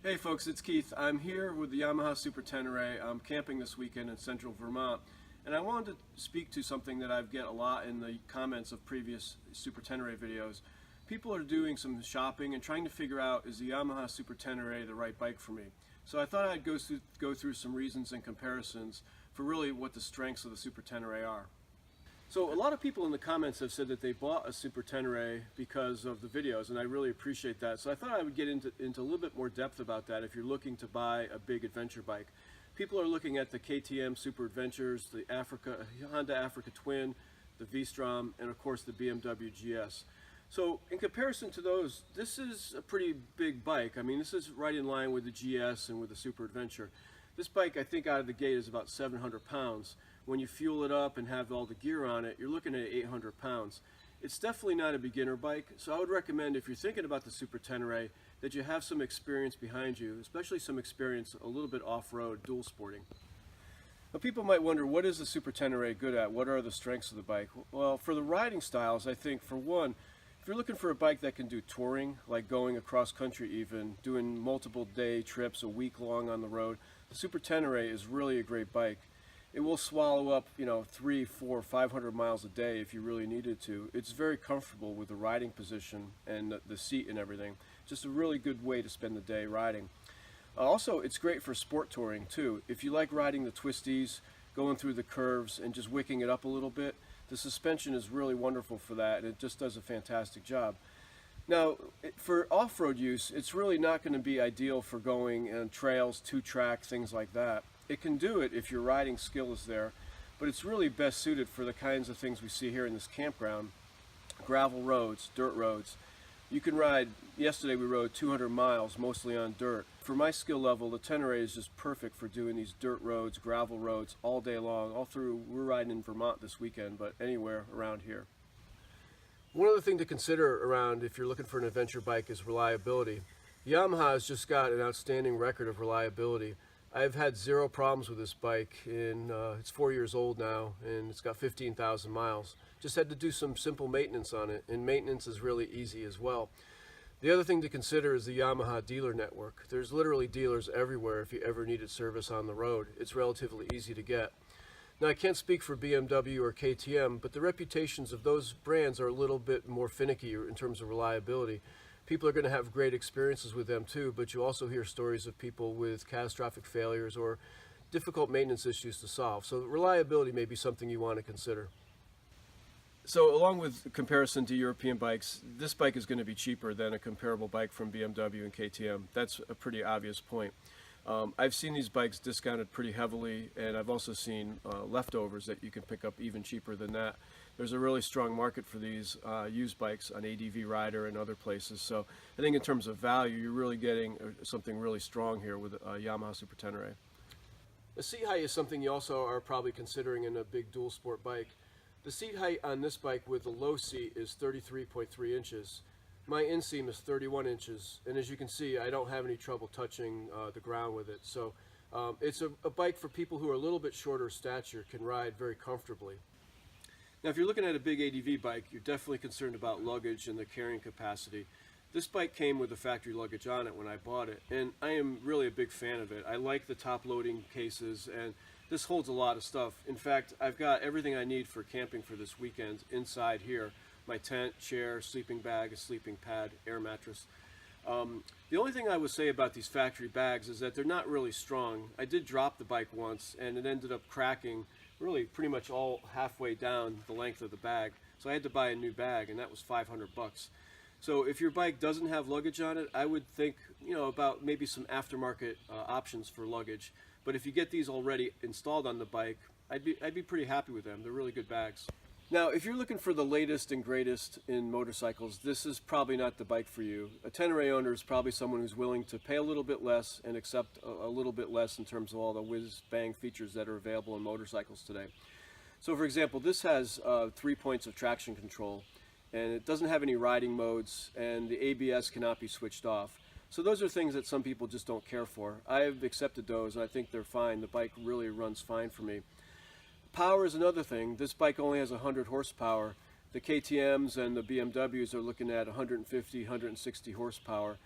Hey folks, it's Keith. I'm here with the Yamaha Super Tenere. I'm camping this weekend in central Vermont, and I wanted to speak to something that I get a lot in the comments of previous Super Tenere videos. People are doing some shopping and trying to figure out, is the Yamaha Super Tenere the right bike for me? So I thought I'd go through some reasons and comparisons for really what the strengths of the Super Tenere are. So a lot of people in the comments have said that they bought a Super Tenere because of the videos, and I really appreciate that. So I thought I would get into a little bit more depth about that if you're looking to buy a big adventure bike. People are looking at the KTM Super Adventures, the Honda Africa Twin, the V-Strom, and of course the BMW GS. So in comparison to those, this is a pretty big bike. I mean, this is right in line with the GS and with the Super Adventure. This bike, I think, out of the gate is about 700 pounds. When you fuel it up and have all the gear on it, you're looking at 800 pounds. It's definitely not a beginner bike, so I would recommend, if you're thinking about the Super Tenere, that you have some experience behind you, especially some experience a little bit off-road, dual sporting. Now, people might wonder, what is the Super Tenere good at? What are the strengths of the bike? Well, for the riding styles, I think, for one, if you're looking for a bike that can do touring, like going across country even, doing multiple day trips, a week long on the road, the Super Tenere is really a great bike. It will swallow up, 300, 400, 500 miles a day if you really needed to. It's very comfortable with the riding position and the seat and everything. Just a really good way to spend the day riding. Also, it's great for sport touring too. If you like riding the twisties, going through the curves and just wicking it up a little bit, the suspension is really wonderful for that, and it just does a fantastic job. Now, for off-road use, it's really not going to be ideal for going on trails, two-track, things like that. It can do it if your riding skill is there, but it's really best suited for the kinds of things we see here in this campground. Gravel roads, dirt roads. You can ride, yesterday we rode 200 miles, mostly on dirt. For my skill level, the Tenere is just perfect for doing these dirt roads, gravel roads, all day long, all through. We're riding in Vermont this weekend, but anywhere around here. One other thing to consider around if you're looking for an adventure bike is reliability. Yamaha has just got an outstanding record of reliability. I've had zero problems with this bike, and it's 4 years old now, and it's got 15,000 miles. Just had to do some simple maintenance on it, and maintenance is really easy as well. The other thing to consider is the Yamaha dealer network. There's literally dealers everywhere if you ever needed service on the road. It's relatively easy to get. Now, I can't speak for BMW or KTM, but the reputations of those brands are a little bit more finicky in terms of reliability. People are going to have great experiences with them too, but you also hear stories of people with catastrophic failures or difficult maintenance issues to solve. So reliability may be something you want to consider. So along with comparison to European bikes, this bike is going to be cheaper than a comparable bike from BMW and KTM. That's a pretty obvious point. I've seen these bikes discounted pretty heavily, and I've also seen leftovers that you can pick up even cheaper than that. There's a really strong market for these used bikes on ADV Rider and other places. So I think in terms of value, you're really getting something really strong here with Yamaha Super Tenere. The seat height is something you also are probably considering in a big dual sport bike. The seat height on this bike with the low seat is 33.3 inches. My inseam is 31 inches, and as you can see, I don't have any trouble touching the ground with it. So it's a bike for people who are a little bit shorter stature, can ride very comfortably. Now, if you're looking at a big ADV bike, you're definitely concerned about luggage and the carrying capacity. This bike came with the factory luggage on it when I bought it, and I am really a big fan of it. I like the top loading cases, and this holds a lot of stuff. In fact, I've got everything I need for camping for this weekend inside here. My tent, chair, sleeping bag, a sleeping pad, air mattress. The only thing I would say about these factory bags is that they're not really strong. I did drop the bike once, and it ended up cracking really pretty much all halfway down the length of the bag. So I had to buy a new bag, and that was 500 bucks. So if your bike doesn't have luggage on it, I would think, about maybe some aftermarket options for luggage. But if you get these already installed on the bike, I'd be pretty happy with them. They're really good bags. Now, if you're looking for the latest and greatest in motorcycles, this is probably not the bike for you. A Tenere owner is probably someone who's willing to pay a little bit less and accept a little bit less in terms of all the whiz-bang features that are available in motorcycles today. So, for example, this has 3 points of traction control, and it doesn't have any riding modes, and the ABS cannot be switched off. So those are things that some people just don't care for. I've accepted those, and I think they're fine. The bike really runs fine for me. Power is another thing. This bike only has 100 horsepower. The KTMs and the BMWs are looking at 150, 160 horsepower.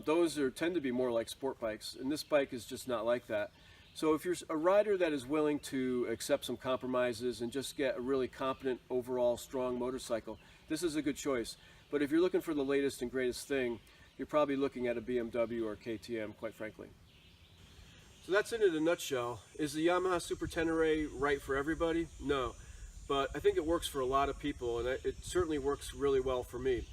Those tend to be more like sport bikes, and this bike is just not like that. So if you're a rider that is willing to accept some compromises and just get a really competent, overall strong motorcycle, this is a good choice. But if you're looking for the latest and greatest thing, you're probably looking at a BMW or a KTM, quite frankly. So that's it in a nutshell. Is the Yamaha Super Tenere right for everybody? No. But I think it works for a lot of people, and it certainly works really well for me.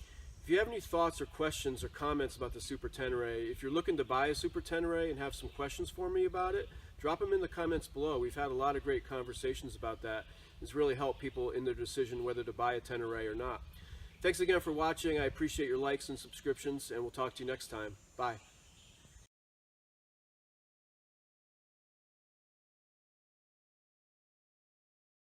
If you have any thoughts or questions or comments about the Super Tenere, if you're looking to buy a Super Tenere and have some questions for me about it, drop them in the comments below. We've had a lot of great conversations about that. It's really helped people in their decision whether to buy a Tenere or not. Thanks again for watching. I appreciate your likes and subscriptions, and we'll talk to you next time. Bye.